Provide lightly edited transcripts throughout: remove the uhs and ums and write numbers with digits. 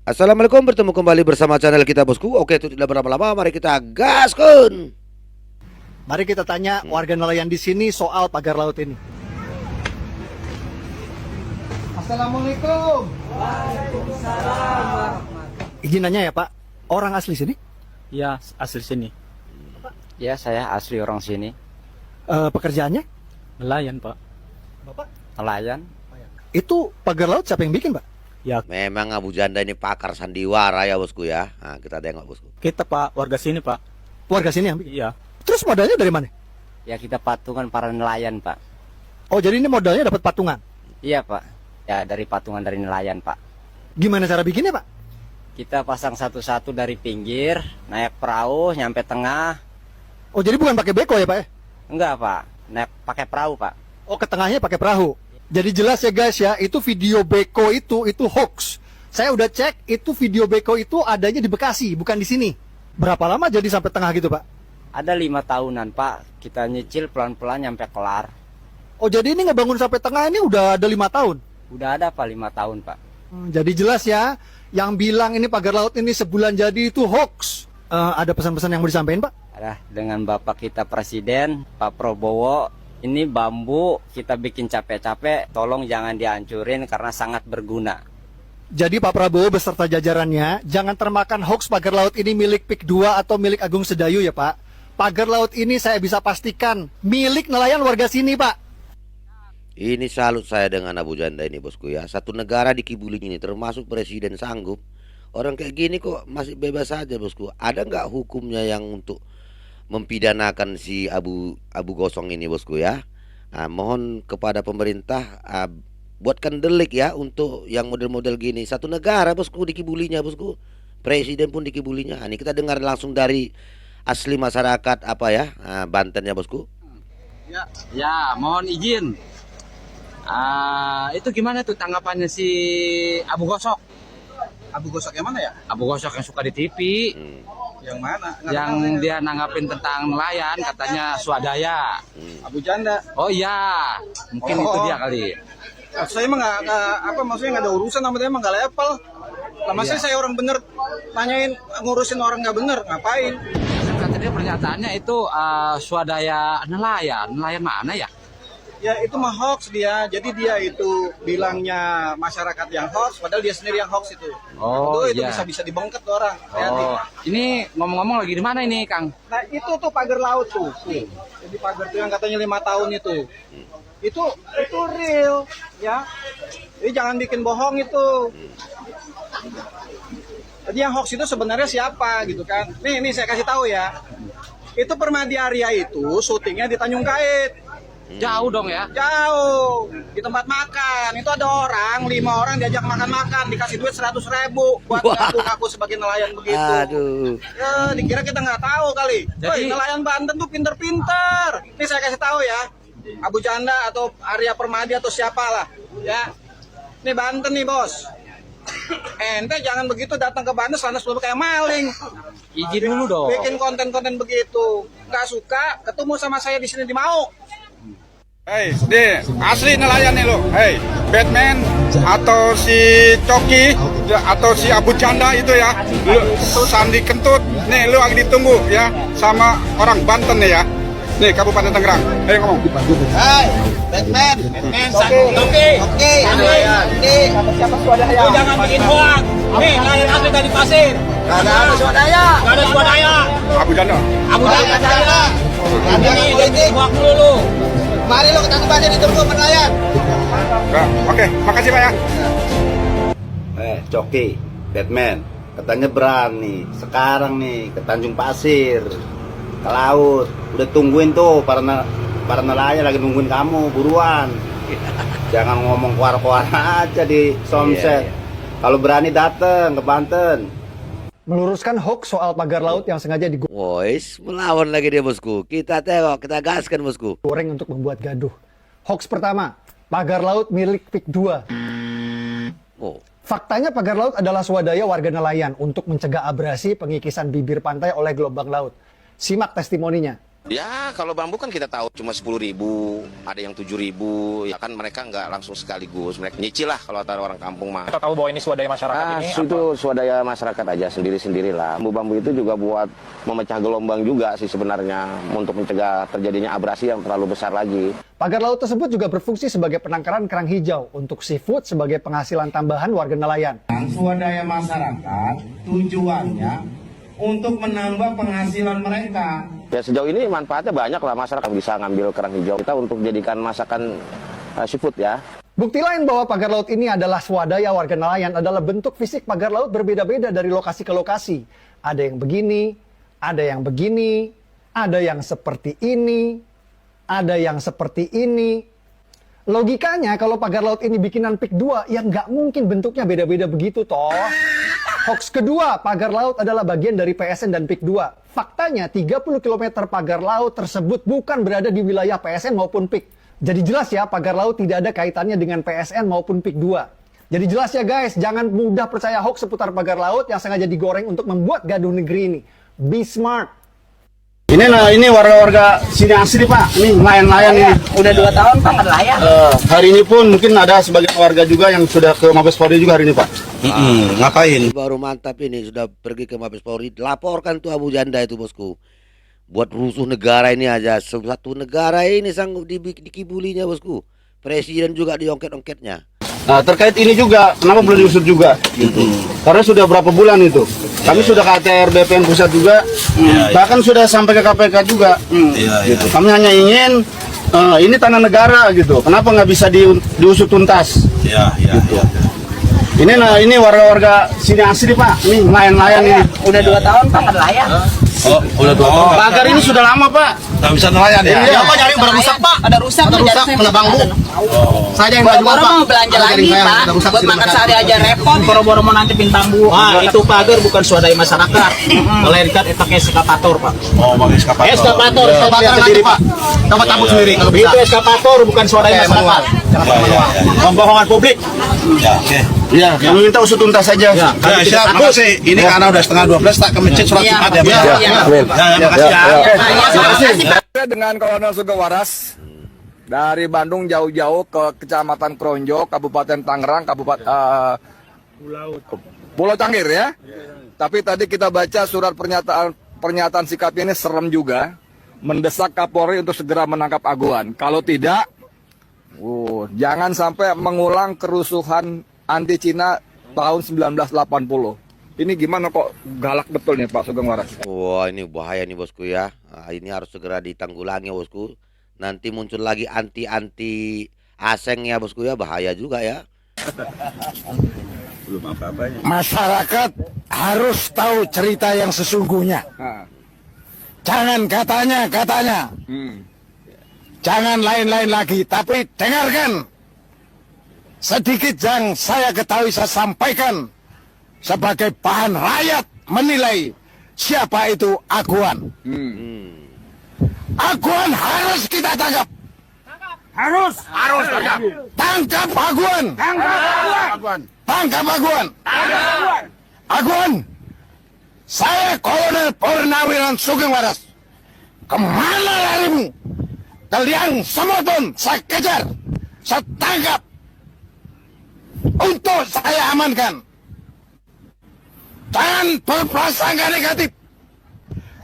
Assalamualaikum, bertemu kembali bersama channel kita bosku. Oke, itu tidak berlama-lama, mari kita gaskun. Mari kita tanya warga nelayan di sini soal pagar laut ini. Assalamualaikum. Waalaikumsalam. Izin nanya ya Pak, orang asli sini? Ya, asli sini. Ya, saya asli orang sini. Pekerjaannya? Nelayan, Pak. Bapak? Nelayan. Itu pagar laut siapa yang bikin Pak? Ya, Memang Abu Janda ini pakar sandiwara ya bosku ya. Nah, kita tengok bosku. kita, Pak, warga sini, Pak. Warga sini yang bikin? Iya. Terus modalnya dari mana? Ya, kita patungan para nelayan, Pak. Oh jadi ini modalnya dapat patungan? Iya, Pak. Ya, dari patungan dari nelayan, Pak. Gimana cara bikinnya Pak? Kita pasang satu-satu dari pinggir, naik perahu, nyampe tengah. Oh jadi bukan pakai beko ya Pak ya? Enggak, Pak. Naik pakai perahu, Pak. Oh ke tengahnya pakai perahu. Jadi jelas ya guys ya, itu video beko itu hoax. Saya udah cek, itu video beko itu adanya di Bekasi, bukan di sini. Berapa lama jadi sampai tengah gitu Pak? Ada 5 tahunan, Pak. Kita nyicil pelan-pelan nyampe kelar. Oh jadi ini ngebangun sampai tengah ini udah ada 5 tahun? Udah ada, Pak, 5 tahun, Pak. Jadi jelas ya, yang bilang ini pagar laut ini sebulan jadi itu hoax. Ada pesan-pesan yang mau disampaikan Pak? Ada dengan Bapak kita Presiden, Pak Prabowo. Ini bambu kita bikin capek-capek, tolong jangan dihancurin karena sangat berguna. Jadi Pak Prabowo beserta jajarannya jangan termakan hoax pagar laut ini milik PIK 2 atau milik Agung Sedayu ya Pak. Pagar laut ini saya bisa pastikan milik nelayan warga sini Pak. Ini salut saya dengan Abu Janda ini bosku ya. Satu negara dikibulin ini termasuk presiden sanggup. Orang kayak gini kok masih bebas saja bosku. Ada nggak hukumnya yang untuk mempidanakan si Abu Gosong ini bosku ya? Nah, mohon kepada pemerintah buatkan delik ya untuk yang model-model gini. Satu negara bosku dikibulinya bosku. Presiden pun dikibulinya. Ini kita dengar langsung dari asli masyarakat apa ya, Banten ya bosku. Ya, mohon izin. Itu gimana tuh tanggapannya si Abu Gosok? Abu Gosok yang mana ya? Abu Gosok yang suka di TV, Yang mana? yang dia nanggapin tentang nelayan, katanya swadaya. Abu Janda. Oh iya, mungkin itu dia kali. Saya emang maksudnya nggak ada urusan sama dia, emang nggak level. Lah maksudnya saya orang bener tanyain ngurusin orang nggak bener, ngapain? Katanya pernyataannya itu swadaya nelayan mana ya? Ya itu mah hoax dia. Jadi dia itu bilangnya masyarakat yang hoax, padahal dia sendiri yang hoax itu. Oh itu iya. bisa dibongkar tuh orang. Oh, ini ngomong-ngomong lagi di mana ini, Kang? Nah itu tuh pagar laut tuh. Jadi pagar tuh yang katanya 5 tahun itu. Itu real ya. Jadi jangan bikin bohong itu. Jadi yang hoax itu sebenarnya siapa gitu kan? Nih saya kasih tahu ya. Itu Permadi Arya itu syutingnya di Tanjung Kait. Jauh dong ya? Jauh di tempat makan. Itu ada orang 5 orang diajak makan-makan, dikasih duit 100.000 buat ngaku-ngaku sebagai nelayan begitu. Aduh. Ya, dikira kita nggak tahu kali. Jadi- Nelayan Banten tuh pinter-pinter. Ini saya kasih tahu ya. Abu Janda atau Arya Permadi atau siapalah ya. Ini Banten nih bos. Ente jangan begitu datang ke Banten sana sebelum kayak maling. Izin dulu dong. Bikin konten-konten begitu. Nggak suka ketemu sama saya di sini di Mau. Hei, asli nelayan nih lo. Hei, Batman atau si Coki atau si Abu Janda itu ya. Lu Sandi Kentut. Nih lu lagi ditunggu ya sama orang Banten nih ya. Nih Kabupaten Tangerang. Ayo ngomong. Hai, Batman, Oke. Ini siapa swadaya? Lu jangan bikin hoax. Nih, nelayan asli dari pasir. Gak ada swadaya. Gak ada swadaya. Abu Janda. Abu Janda saya. Ada Ini politik. hoax dulu lu. Mari lo ke Tanggerang ditunggu nelayan. Oke, makasih Pak ya. Coki, Batman, katanya berani. Sekarang nih ke Tanjung Pasir, ke laut. Udah tungguin tuh para nelayan lagi nungguin kamu, buruan. Jangan ngomong kuar-kuar aja di Somset. Kalau berani dateng ke Banten. Meluruskan hoax soal pagar laut yang sengaja digoreng Voice melawan lagi dia bosku. Kita tengok, kita gaskan bosku. untuk membuat gaduh. Hoax pertama, pagar laut milik PIK 2. Oh. Faktanya pagar laut adalah swadaya warga nelayan untuk mencegah abrasi pengikisan bibir pantai oleh gelombang laut. Simak testimoninya. Ya, kalau bambu kan kita tahu cuma 10.000, ada yang 7.000, ya kan mereka nggak langsung sekaligus, mereka nyicil lah kalau kata orang kampung mah. Kita tahu bahwa ini swadaya masyarakat ini. Itu swadaya masyarakat aja sendiri-sendirilah. Bambu itu juga buat memecah gelombang juga sih sebenarnya untuk mencegah terjadinya abrasi yang terlalu besar lagi. Pagar laut tersebut juga berfungsi sebagai penangkaran kerang hijau untuk seafood sebagai penghasilan tambahan warga nelayan. Swadaya masyarakat tujuannya untuk menambah penghasilan mereka. Ya sejauh ini manfaatnya banyak lah, masyarakat bisa ngambil kerang hijau kita untuk jadikan masakan seafood ya. Bukti lain bahwa pagar laut ini adalah swadaya warga nelayan adalah bentuk fisik pagar laut berbeda-beda dari lokasi ke lokasi. Ada yang begini, ada yang begini, ada yang seperti ini, ada yang seperti ini. Logikanya kalau pagar laut ini bikinan PIK 2, ya nggak mungkin bentuknya beda-beda begitu toh. Hoax kedua, pagar laut adalah bagian dari PSN dan PIK 2. Faktanya 30 km pagar laut tersebut bukan berada di wilayah PSN maupun PIK. Jadi jelas ya, pagar laut tidak ada kaitannya dengan PSN maupun PIK 2. Jadi jelas ya guys, jangan mudah percaya hoax seputar pagar laut yang sengaja digoreng untuk membuat gaduh negeri ini. Be smart. Ini warga-warga sini asli Pak, ini nelayan-nelayan ini. Udah 2 tahun Pak nelayan. Hari ini pun mungkin ada sebagian warga juga yang sudah ke Mabes Polri juga hari ini Pak. Ngapain? Baru mantap ini, sudah pergi ke Mabes Polri, laporkan tuh Abu Janda itu bosku. Buat rusuh negara ini aja, satu negara ini sanggup dikibulinya bosku. Presiden juga diongket-ongketnya. Nah terkait ini juga, kenapa belum diusut juga? Gitu. Karena sudah berapa bulan itu. Kami sudah ke ATR BPN Pusat juga, bahkan sudah sampai ke KPK juga. Gitu. Kami hanya ingin, ini tanah negara gitu, kenapa nggak bisa diusut tuntas? Gitu. Ini warga-warga sini asli Pak, ini nelayan-nelayan ini. Udah 2 tahun Pak nelayan. Oh, udah 2 tahun. Pagar ini sudah lama Pak. Nggak bisa nelayan ya? Iya Pak, nyari barang rusak Pak. Ada rusak, kena bambu. Saya yang Boro-boro jual Pak. mau belanja lagi Pak, buat makan sehari aja repot. Boro-boro mau nanti bambu. Itu pagar bukan swadaya masyarakat. Melainkan itu pakai eskavator Pak. Oh, pakai eskavator. Eskavator sendiri Pak. Dapat tabut sendiri kalau bisa. Itu eskavator bukan swadaya masyarakat. Pembohongan publik. Ya, oke. Iya, kami minta usut tuntas saja. Ya, siap, makasih. Ini karena udah setengah 12 tak ke masjid sholat Jumat ya, Pak. Makasih ya. Dengan Kolonel Sugeng Waras dari Bandung jauh-jauh ke Kecamatan Kronjo, Kabupaten Tangerang, Pulau Cangkir ya. Tapi tadi kita baca surat pernyataan sikapnya ini serem juga, mendesak Kapolri untuk segera menangkap Aguan. Kalau tidak, jangan sampai mengulang kerusuhan anti Cina tahun 1980. Ini gimana kok galak betul nih Pak Sugeng Waras? Wah ini bahaya nih bosku ya. Nah, ini harus segera ditanggulangi bosku. Nanti muncul lagi anti aseng ya bosku ya, bahaya juga ya. Belum apa-apanya. Masyarakat harus tahu cerita yang sesungguhnya. Jangan katanya. Jangan lain-lain lagi, tapi dengarkan. Sedikit yang saya ketahui saya sampaikan sebagai bahan rakyat menilai siapa itu Aguan. Aguan harus kita tangkap. Harus tangkap. Tangkap Aguan. Tangkap Aguan. Aguan. Saya Kolonel Purnawirawan Sugeng Waras. Kemana larimu? Ke liang Semotun saya kejar. Saya tangkap. Untuk saya amankan. Jangan berprasangka negatif.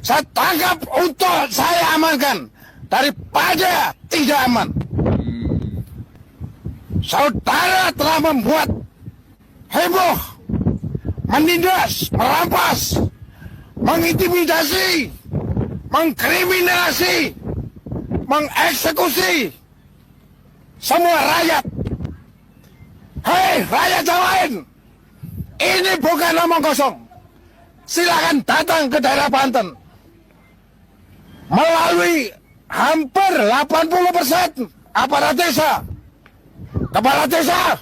Saya tangkap untuk saya amankan. Daripada tidak aman. Saudara telah membuat heboh, menindas, merampas, mengintimidasi, mengkriminalisasi, mengeksekusi semua rakyat. Hei rakyat yang lain, ini bukan omong kosong. Silakan datang ke daerah Banten. Melalui hampir 80% aparat desa, kepala desa,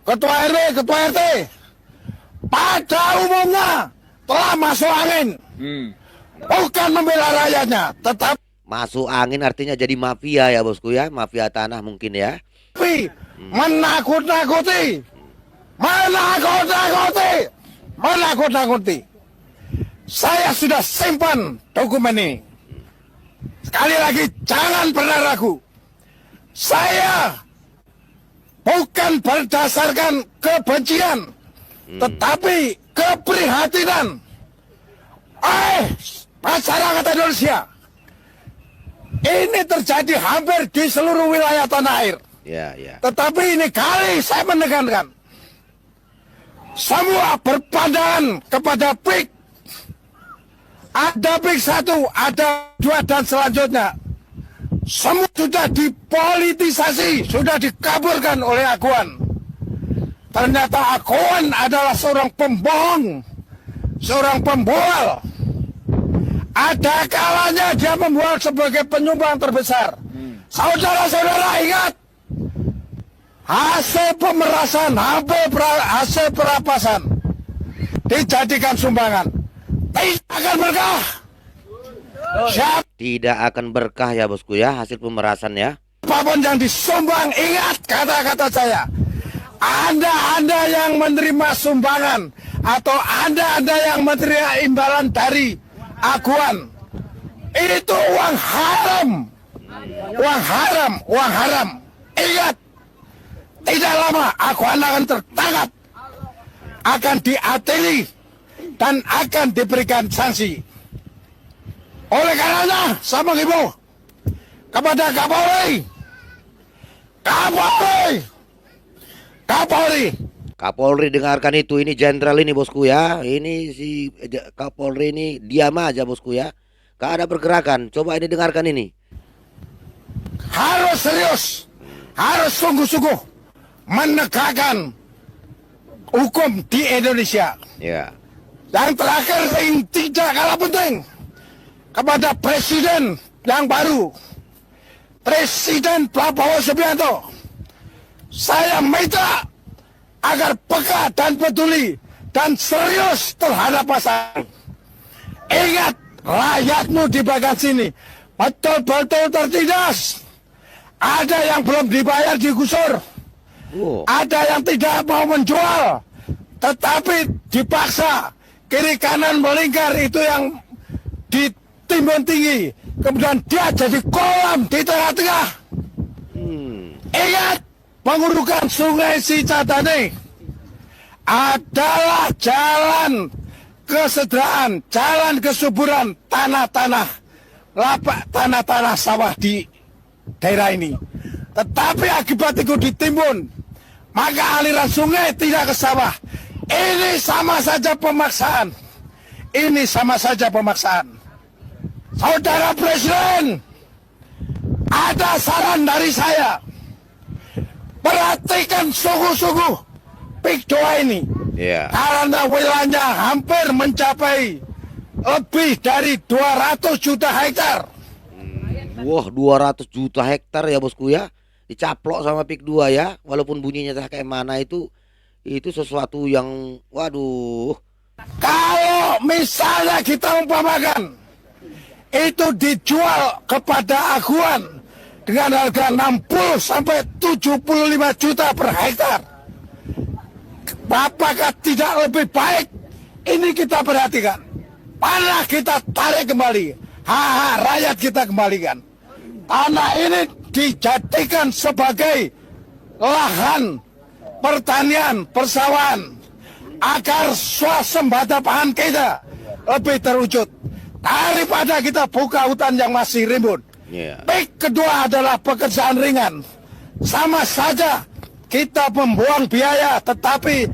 ketua RW, ketua RT, pada umumnya telah masuk angin. Bukan membela rakyatnya, tetap Masuk angin artinya jadi mafia ya bosku ya, mafia tanah mungkin ya. menakut-nakuti, Saya sudah simpan dokumen ini. Sekali lagi, jangan pernah ragu. Saya bukan berdasarkan kebencian, tetapi keprihatinan. Masyarakat Indonesia, ini terjadi hampir di seluruh wilayah tanah air. Ya, ya. Tetapi ini kali saya menekankan, semua berpandangan kepada PIK. Ada PIK 1, ada 2, dan selanjutnya. Semua sudah dipolitisasi, sudah dikaburkan oleh Aguan. Ternyata Aguan adalah seorang pembohong, seorang pembual. Ada kalanya dia membual sebagai penyumbang terbesar. Saudara-saudara ingat, hasil pemerasan, hasil perampasan dijadikan sumbangan. Tidak akan berkah. Tidak akan berkah ya bosku ya, hasil pemerasan ya. Siapapun yang disumbang, ingat kata-kata saya. Anda yang menerima sumbangan atau Anda yang menerima imbalan dari Aguan, itu uang haram. Uang haram, uang haram. Ingat, tidak lama Aguan akan tertangkap, akan diadili, dan akan diberikan sanksi. Oleh karenanya, saya menghimbau kepada Kapolri, Kapolri dengarkan itu, ini jenderal ini bosku ya. Ini si Kapolri ini diam aja bosku ya, gak ada pergerakan. Coba ini dengarkan ini. Harus serius, harus sungguh-sungguh menegakkan hukum di Indonesia. Ya. Yang terakhir yang tidak kalah penting, kepada Presiden yang baru, Presiden Prabowo Subianto, saya minta agar peka dan peduli dan serius terhadap masalah. Ingat, rakyatmu di bagian sini betul-betul tertindas. Ada yang belum dibayar digusur, ada yang tidak mau menjual, tetapi dipaksa. Kiri kanan melingkar, itu yang ditimbun tinggi, kemudian dia jadi kolam di tengah-tengah. Ingat, pengurukan Sungai Cisadane adalah jalan kesejahteraan, jalan kesuburan tanah-tanah lapak, tanah-tanah sawah di daerah ini. Tetapi akibat itu ditimbun, maka aliran sungai tidak ke sawah. Ini sama saja pemaksaan. Ini sama saja pemaksaan. Saudara Presiden, ada saran dari saya. Perhatikan sungguh-sungguh PIK 2 ini. Yeah. Karena wilayahnya hampir mencapai lebih dari 200 juta hektar. Wah, 200 juta hektar ya bosku ya. Dicaplok sama PIK 2 ya. Walaupun bunyinya kayak mana itu sesuatu yang waduh. Kalau misalnya kita umpamakan itu dijual kepada Aguan dengan harga 60 sampai 75 juta per hektar, apakah tidak lebih baik? Ini kita perhatikan. Tanah kita tarik kembali, rakyat kita kembalikan. Tanah ini dijadikan sebagai lahan pertanian, persawahan, agar swasembada pangan kita lebih terwujud daripada kita buka hutan yang masih rimbun. PIK kedua adalah pekerjaan ringan. Sama saja kita membuang biaya, tetapi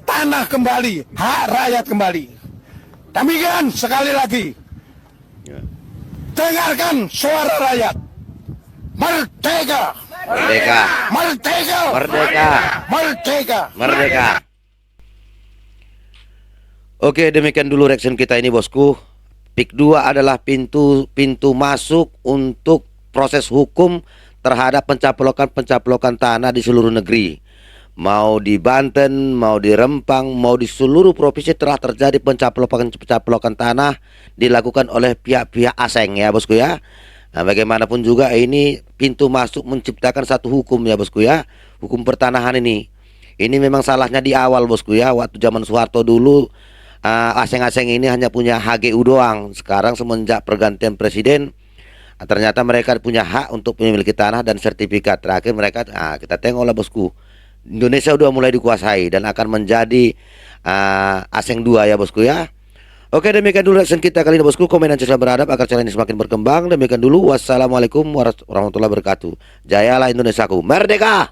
tanah kembali, hak rakyat kembali. Demikian, sekali lagi, dengarkan suara rakyat. Merdeka! Merdeka! Merdeka! Merdeka! Merdeka! Merdeka! Oke, demikian dulu reaction kita ini bosku. PIK 2 adalah pintu masuk untuk proses hukum terhadap pencaplokan tanah di seluruh negeri. Mau di Banten, mau di Rempang, mau di seluruh provinsi telah terjadi pencaplokan tanah dilakukan oleh pihak-pihak asing ya bosku ya. Nah, bagaimanapun juga ini pintu masuk menciptakan satu hukum ya bosku ya. Hukum pertanahan ini. Ini memang salahnya di awal bosku ya. Waktu zaman Soeharto dulu asing-asing ini hanya punya HGU doang. Sekarang semenjak pergantian presiden, Ternyata mereka punya hak untuk memiliki tanah dan sertifikat. Terakhir mereka, kita tengoklah bosku, Indonesia udah mulai dikuasai dan akan menjadi asing dua ya bosku ya. Oke, demikian dulu reaction kita kali ini bosku. Komen dan sila beradab agar channel ini semakin berkembang. Demikian dulu, wassalamualaikum warahmatullahi wabarakatuh. Jayalah Indonesiaku, merdeka!